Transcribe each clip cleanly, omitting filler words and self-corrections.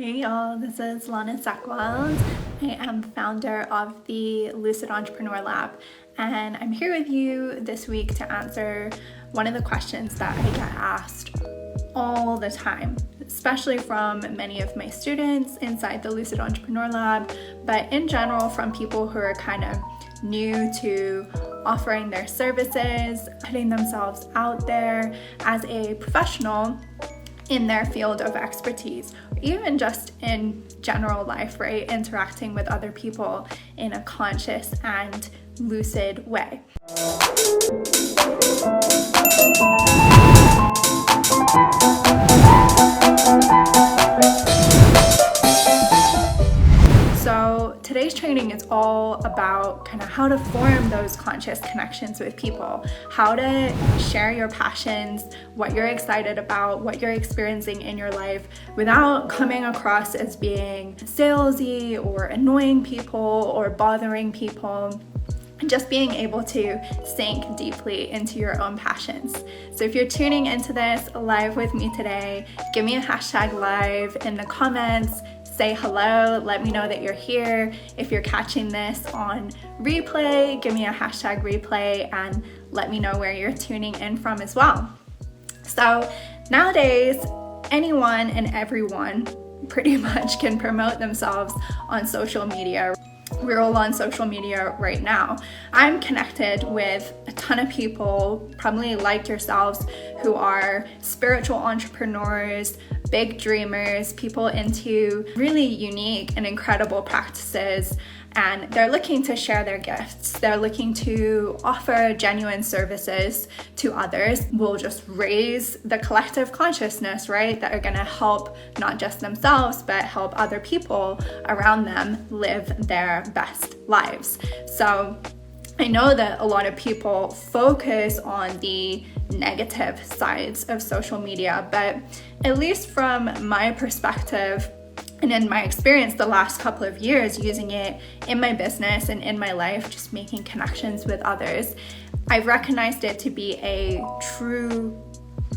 Hey y'all, this is Lana Sackwild. I am founder of the Lucid Entrepreneur Lab, and I'm here with you this week to answer one of the questions that I get asked all the time, especially from many of my students inside the Lucid Entrepreneur Lab, but in general from people who are kind of new to offering their services, putting themselves out there as a professional in their field of expertise, or even just in general life, right? Interacting with other people in a conscious and lucid way. So today's training is all about kind of how to form those conscious connections with people, how to share your passions, what you're excited about, what you're experiencing in your life without coming across as being salesy or annoying people or bothering people. And just being able to sink deeply into your own passions. So if you're tuning into this live with me today, give me a hashtag live in the comments. Say hello, let me know that you're here. If you're catching this on replay, give me a hashtag replay and let me know where you're tuning in from as well. So nowadays, anyone and everyone pretty much can promote themselves on social media. We're all on social media right now. I'm connected with a ton of people, probably like yourselves, who are spiritual entrepreneurs, big dreamers, people into really unique and incredible practices, and they're looking to share their gifts. They're looking to offer genuine services to others. We'll just raise the collective consciousness, right? That are gonna help not just themselves, but help other people around them live their best lives. So I know that a lot of people focus on the negative sides of social media, but at least from my perspective, and in my experience the last couple of years using it in my business and in my life, just making connections with others, I've recognized it to be a true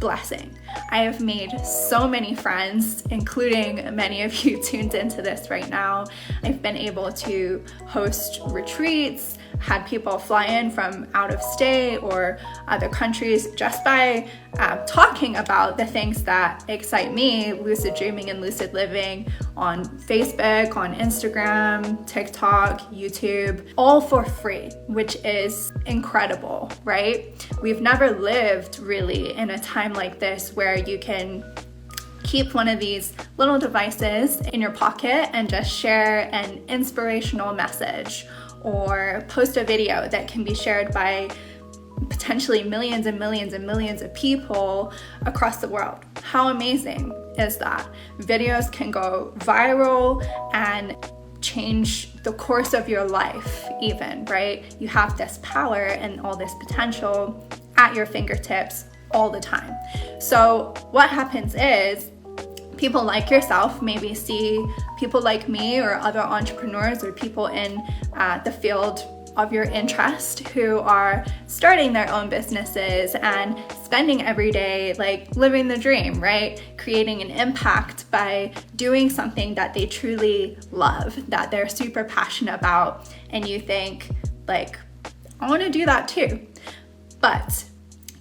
blessing. I have made so many friends, including many of you tuned into this right now. I've been able to host retreats, had people fly in from out of state or other countries just by talking about the things that excite me, lucid dreaming and lucid living, on Facebook, on Instagram, TikTok, YouTube, all for free, which is incredible, right? We've never lived really in a time like this where you can keep one of these little devices in your pocket and just share an inspirational message or post a video that can be shared by potentially millions and millions and millions of people across the world. How amazing is that? Videos can go viral and change the course of your life even, right? You have this power and all this potential at your fingertips all the time. So what happens is people like yourself maybe see people like me or other entrepreneurs or people in the field of your interest who are starting their own businesses and spending every day like living the dream, right? Creating an impact by doing something that they truly love, that they're super passionate about, and you think like, I want to do that too. But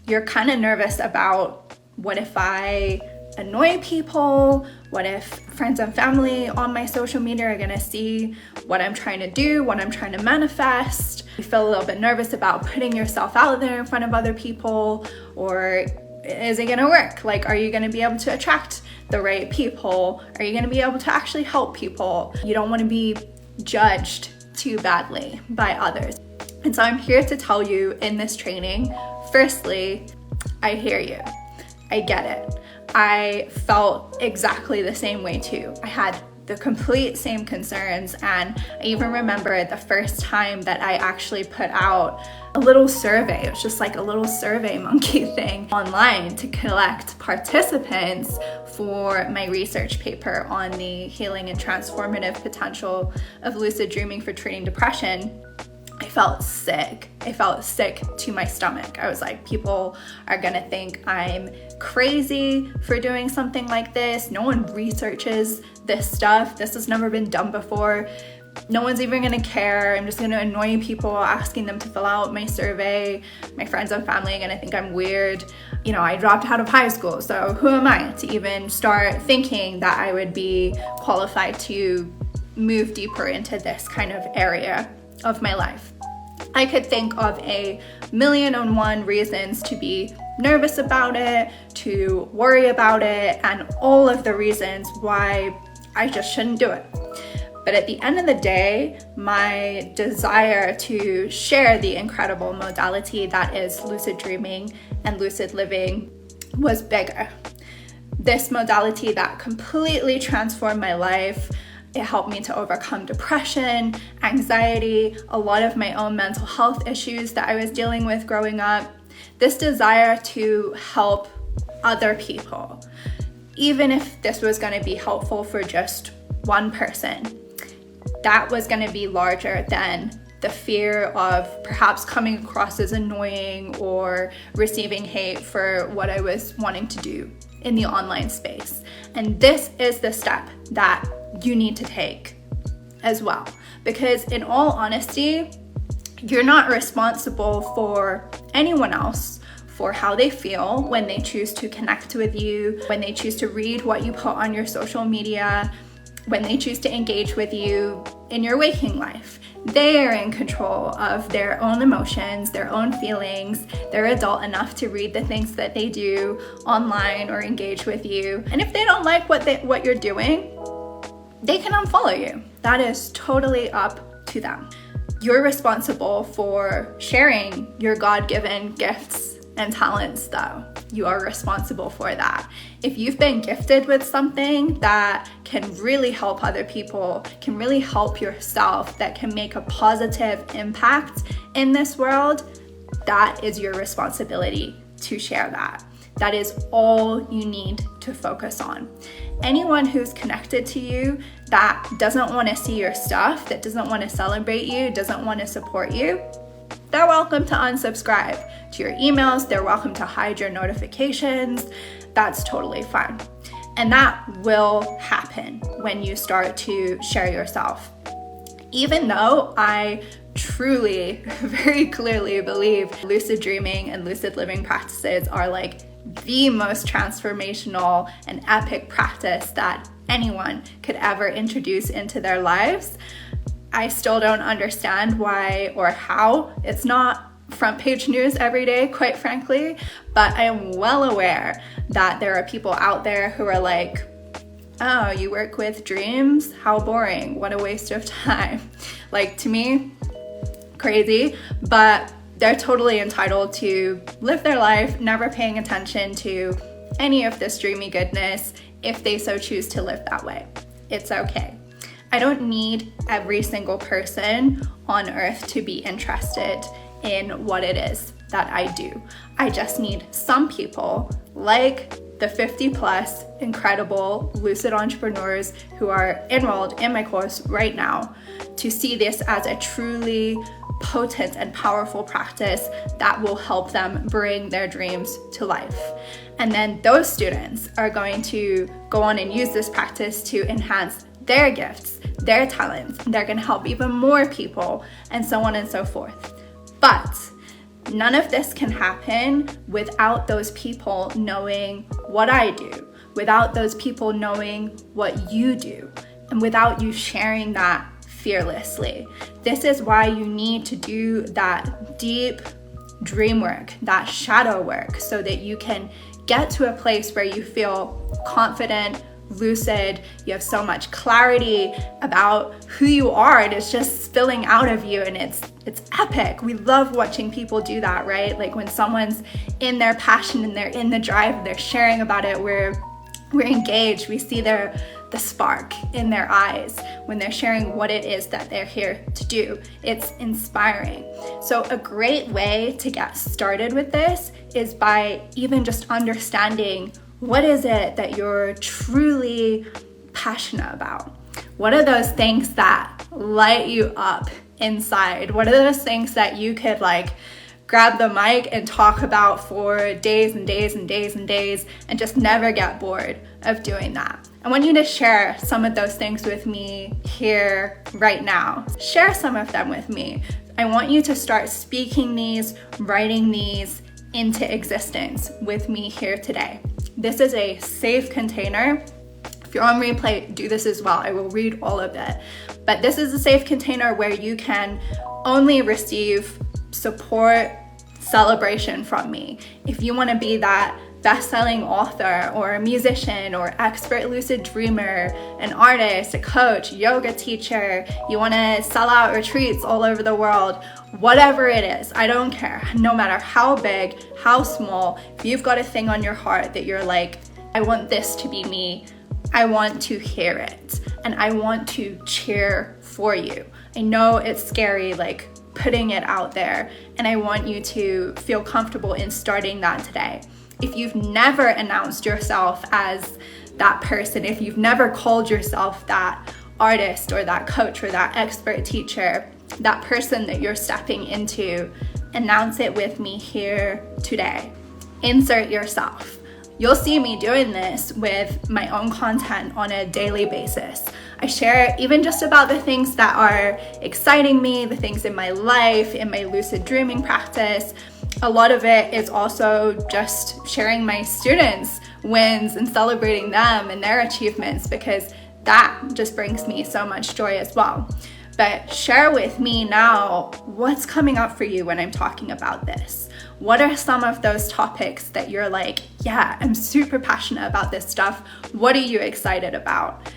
you're kind of nervous about, what if I annoy people? What if friends and family on my social media are gonna see what I'm trying to do, what I'm trying to manifest? You feel a little bit nervous about putting yourself out there in front of other people, or is it gonna work? Like, are you gonna be able to attract the right people? Are you gonna be able to actually help people? You don't wanna be judged too badly by others. And so I'm here to tell you in this training, firstly, I hear you. I get it. I felt exactly the same way too. I had the complete same concerns, and I even remember the first time that I actually put out a little survey. It was just like a little survey monkey thing online to collect participants for my research paper on the healing and transformative potential of lucid dreaming for treating depression. I felt sick. I felt sick to my stomach. I was like, people are gonna think I'm crazy for doing something like this. No one researches this stuff. This has never been done before. No one's even gonna care. I'm just gonna annoy people, asking them to fill out my survey. My friends and family are gonna think I'm weird. I dropped out of high school, so who am I to even start thinking that I would be qualified to move deeper into this kind of area of my life? I could think of 1,000,001 reasons to be nervous about it, to worry about it, and all of the reasons why I just shouldn't do it. But at the end of the day, my desire to share the incredible modality that is lucid dreaming and lucid living was bigger. This modality that completely transformed my life. It helped me to overcome depression, anxiety, a lot of my own mental health issues that I was dealing with growing up. This desire to help other people, even if this was going to be helpful for just one person, that was going to be larger than the fear of perhaps coming across as annoying or receiving hate for what I was wanting to do in the online space. And this is the step that you need to take as well, because in all honesty, you're not responsible for anyone else for how they feel when they choose to connect with you, when they choose to read what you put on your social media, when they choose to engage with you in your waking life. They are in control of their own emotions, their own feelings. They're adult enough to read the things that they do online or engage with you. And if they don't like what you're doing, they can unfollow you. That is totally up to them. You're responsible for sharing your God-given gifts and talents though. You are responsible for that. If you've been gifted with something that can really help other people, can really help yourself, that can make a positive impact in this world, that is your responsibility to share that. That is all you need to focus on. Anyone who's connected to you that doesn't want to see your stuff, that doesn't want to celebrate you, doesn't want to support you, they're welcome to unsubscribe to your emails. They're welcome to hide your notifications. That's totally fine. And that will happen when you start to share yourself. Even though I truly, very clearly believe lucid dreaming and lucid living practices are like the most transformational and epic practice that anyone could ever introduce into their lives, I still don't understand why or how it's not front page news every day, quite frankly. But I am well aware that there are people out there who are like, oh, you work with dreams? How boring. What a waste of time. Like, to me, crazy, but they're totally entitled to live their life, never paying attention to any of this dreamy goodness if they so choose to live that way. It's okay. I don't need every single person on earth to be interested in what it is that I do. I just need some people, like the 50 plus incredible lucid entrepreneurs who are enrolled in my course right now, to see this as a truly potent and powerful practice that will help them bring their dreams to life. And then those students are going to go on and use this practice to enhance their gifts, their talents. They're going to help even more people, and so on and so forth. But none of this can happen without those people knowing what I do, without those people knowing what you do, and without you sharing that fearlessly. This is why you need to do that deep dream work, that shadow work, so that you can get to a place where you feel confident, lucid, you have so much clarity about who you are, and it's just spilling out of you, and it's epic. We love watching people do that, right? Like when someone's in their passion and they're in the drive, they're sharing about it, we're engaged, we see the spark in their eyes when they're sharing what it is that they're here to do. It's inspiring. So a great way to get started with this is by even just understanding, what is it that you're truly passionate about? What are those things that light you up inside? What are those things that you could like grab the mic and talk about for days and days and days and days and just never get bored of doing that? I want you to share some of those things with me here right now. Share some of them with me. I want you to start speaking these, writing these into existence with me here today. This is a safe container. If you're on replay, do this as well. I will read all of it. But this is a safe container where you can only receive support, celebration from me. If you want to be that best-selling author or a musician or expert lucid dreamer, an artist, a coach, yoga teacher, you want to sell out retreats all over the world, whatever it is, I don't care. No matter how big, how small, if you've got a thing on your heart that you're like, I want this to be me, I want to hear it, and I want to cheer for you. I know it's scary, like putting it out there, and I want you to feel comfortable in starting that today. If you've never announced yourself as that person, if you've never called yourself that artist or that coach or that expert teacher, that person that you're stepping into, announce it with me here today. Insert yourself. You'll see me doing this with my own content on a daily basis. I share even just about the things that are exciting me, the things in my life, in my lucid dreaming practice. A lot of it is also just sharing my students' wins and celebrating them and their achievements, because that just brings me so much joy as well. But share with me now what's coming up for you when I'm talking about this. What are some of those topics that you're like, yeah, I'm super passionate about this stuff. What are you excited about?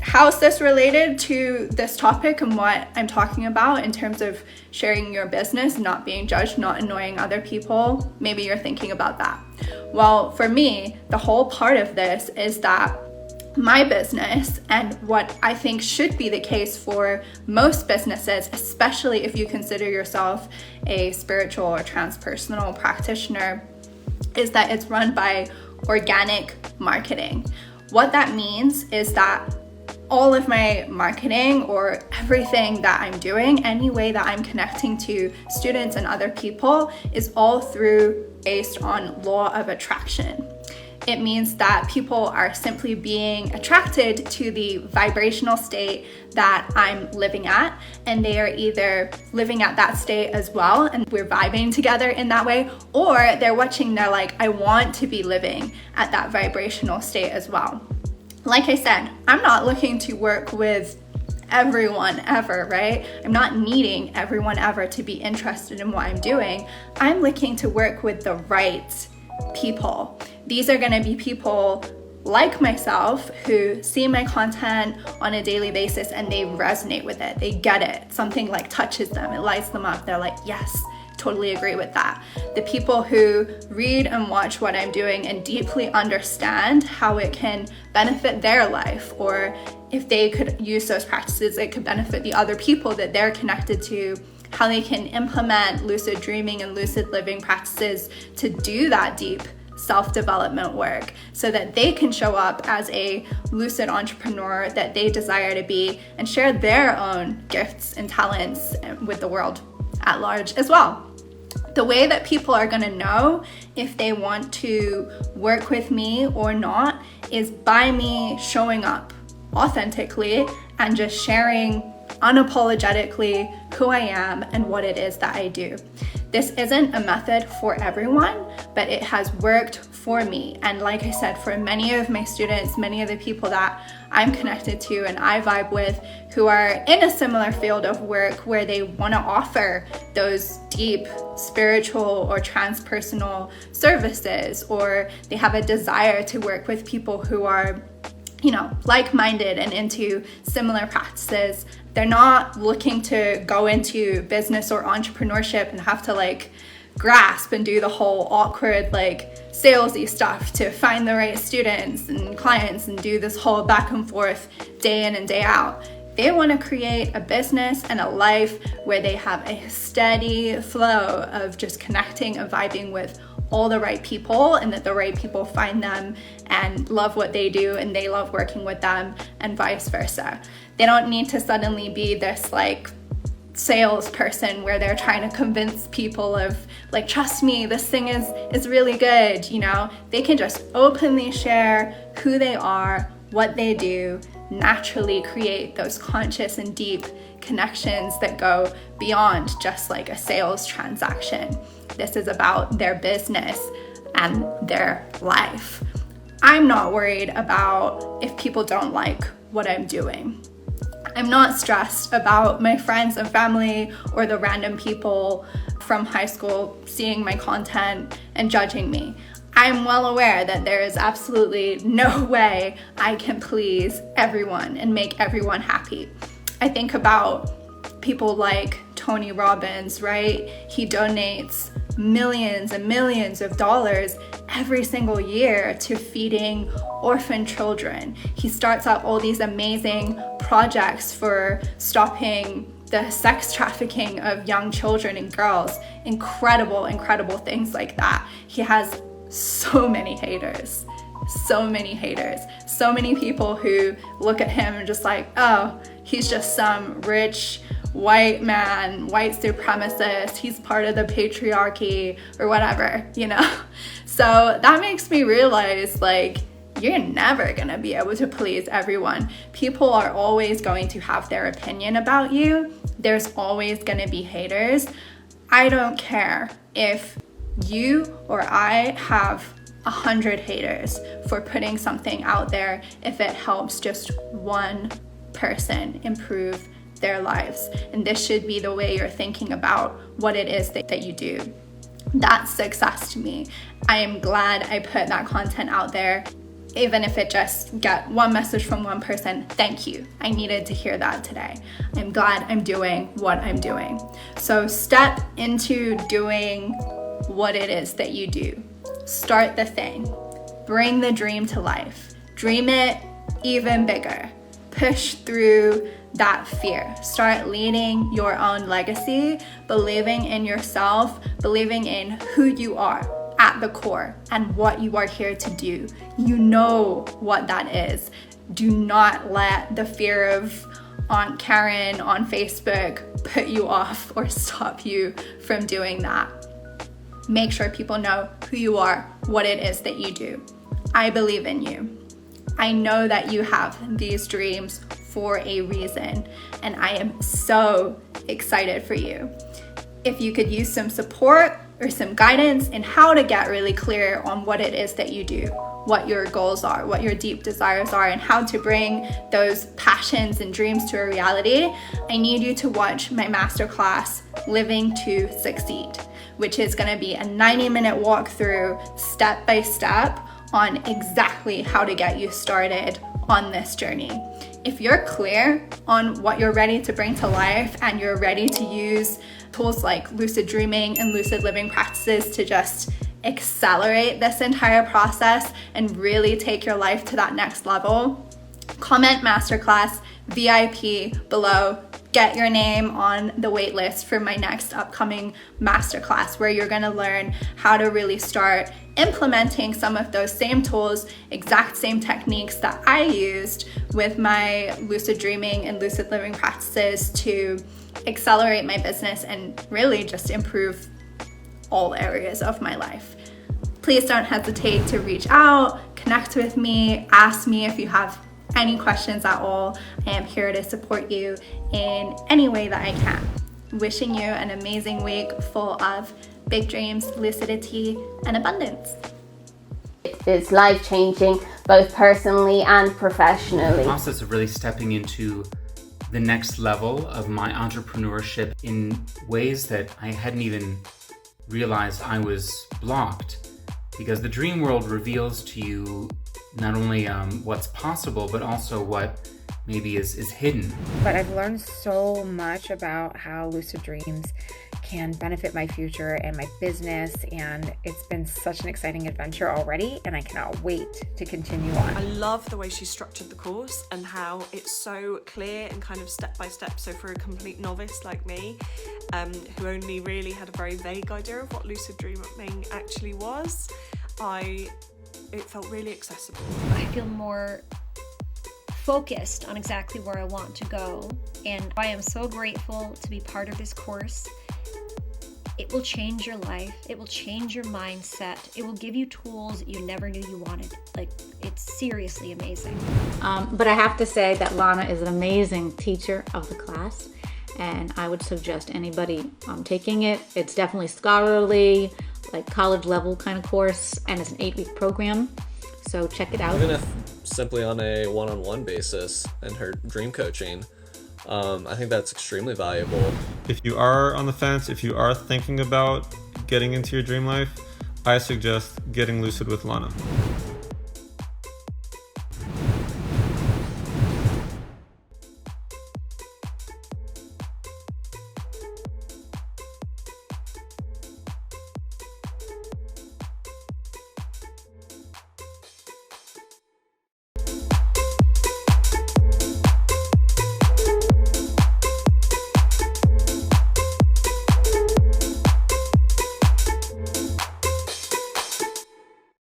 How's this related to this topic and what I'm talking about in terms of sharing your business, not being judged, not annoying other people? Maybe you're thinking about that. Well, for me, the whole part of this is that my business, and what I think should be the case for most businesses, especially if you consider yourself a spiritual or transpersonal practitioner, is that it's run by organic marketing. What that means is that all of my marketing or everything that I'm doing, any way that I'm connecting to students and other people, is all based on law of attraction. It means that people are simply being attracted to the vibrational state that I'm living at, and they are either living at that state as well, and we're vibing together in that way, or they're watching, they're like, I want to be living at that vibrational state as well. Like I said, I'm not looking to work with everyone ever, right? I'm not needing everyone ever to be interested in what I'm doing. I'm looking to work with the right people. These are going to be people like myself who see my content on a daily basis and they resonate with it. They get it. Something like touches them. It lights them up. They're like, yes, totally agree with that. The people who read and watch what I'm doing and deeply understand how it can benefit their life, or if they could use those practices, it could benefit the other people that they're connected to, how they can implement lucid dreaming and lucid living practices to do that deep self-development work so that they can show up as a lucid entrepreneur that they desire to be and share their own gifts and talents with the world at large as well. The way that people are going to know if they want to work with me or not is by me showing up authentically and just sharing unapologetically who I am and what it is that I do. This isn't a method for everyone, but it has worked for me. And like I said, for many of my students, many of the people that I'm connected to and I vibe with who are in a similar field of work where they want to offer those deep spiritual or transpersonal services, or they have a desire to work with people who are, like-minded and into similar practices. They're not looking to go into business or entrepreneurship and have to grasp and do the whole awkward salesy stuff to find the right students and clients and do this whole back and forth day in and day out. They want to create a business and a life where they have a steady flow of just connecting and vibing with all the right people, and that the right people find them and love what they do and they love working with them, and vice versa. They don't need to suddenly be this salesperson where they're trying to convince people of like, trust me, this thing is really good. You know, they can just openly share who they are, what they do, naturally create those conscious and deep connections that go beyond just like a sales transaction. This is about their business and their life. I'm not worried about if people don't like what I'm doing. I'm not stressed about my friends and family or the random people from high school seeing my content and judging me. I'm well aware that there is absolutely no way I can please everyone and make everyone happy. I think about people like Tony Robbins, right? He donates millions and millions of dollars every single year to feeding orphan children. He starts up all these amazing projects for stopping the sex trafficking of young children and girls. Incredible, incredible things like that. He has so many haters, so many people who look at him and just like, oh, he's just some rich white man, white supremacist, he's part of the patriarchy or whatever, you know? So that makes me realize, like, you're never gonna be able to please everyone. People are always going to have their opinion about you. There's always gonna be haters. I don't care if you or I have 100 haters for putting something out there if it helps just one person improve their lives. And this should be the way you're thinking about what it is that you do. That's success to me. I am glad I put that content out there, even if it just got one message from one person. Thank you. I needed to hear that today. I'm glad I'm doing what I'm doing. So step into doing what it is that you do. Start the thing. Bring the dream to life. Dream it even bigger. Push through that fear. Start leading your own legacy, believing in yourself, believing in who you are at the core and what you are here to do. You know what that is. Do not let the fear of Aunt Karen on Facebook put you off or stop you from doing that. Make sure people know who you are, what it is that you do. I believe in you. I know that you have these dreams for a reason, and I am so excited for you. If you could use some support or some guidance in how to get really clear on what it is that you do, what your goals are, what your deep desires are, and how to bring those passions and dreams to a reality, I need you to watch my masterclass, Living to Succeed, which is gonna be a 90-minute walkthrough, step by step, on exactly how to get you started on this journey. If you're clear on what you're ready to bring to life and you're ready to use tools like lucid dreaming and lucid living practices to just accelerate this entire process and really take your life to that next level, comment Masterclass VIP below. Get your name on the wait list for my next upcoming masterclass, where you're gonna learn how to really start implementing some of those same tools, exact same techniques that I used with my lucid dreaming and lucid living practices to accelerate my business and really just improve all areas of my life. Please don't hesitate to reach out, connect with me, ask me if you have any questions at all. I am here to support you in any way that I can. Wishing you an amazing week full of big dreams, lucidity, and abundance. It's life-changing, both personally and professionally. The process of really stepping into the next level of my entrepreneurship in ways that I hadn't even realized I was blocked, because the dream world reveals to you not only what's possible, but also what maybe is hidden. But I've learned so much about how lucid dreams can benefit my future and my business, and it's been such an exciting adventure already, and I cannot wait to continue on. I love the way she structured the course and how it's so clear and kind of step by step. So for a complete novice like me, who only really had a very vague idea of what lucid dreaming actually was, it felt really accessible. I feel more focused on exactly where I want to go. And I am so grateful to be part of this course. It will change your life. It will change your mindset. It will give you tools you never knew you wanted. Like, it's seriously amazing. But I have to say that Lana is an amazing teacher of the class, and I would suggest anybody taking it. It's definitely scholarly, like college level kind of course, and it's an 8-week program. So check it out. Even if simply on a one-on-one basis and her dream coaching, I think that's extremely valuable. If you are on the fence, if you are thinking about getting into your dream life, I suggest getting lucid with Lana.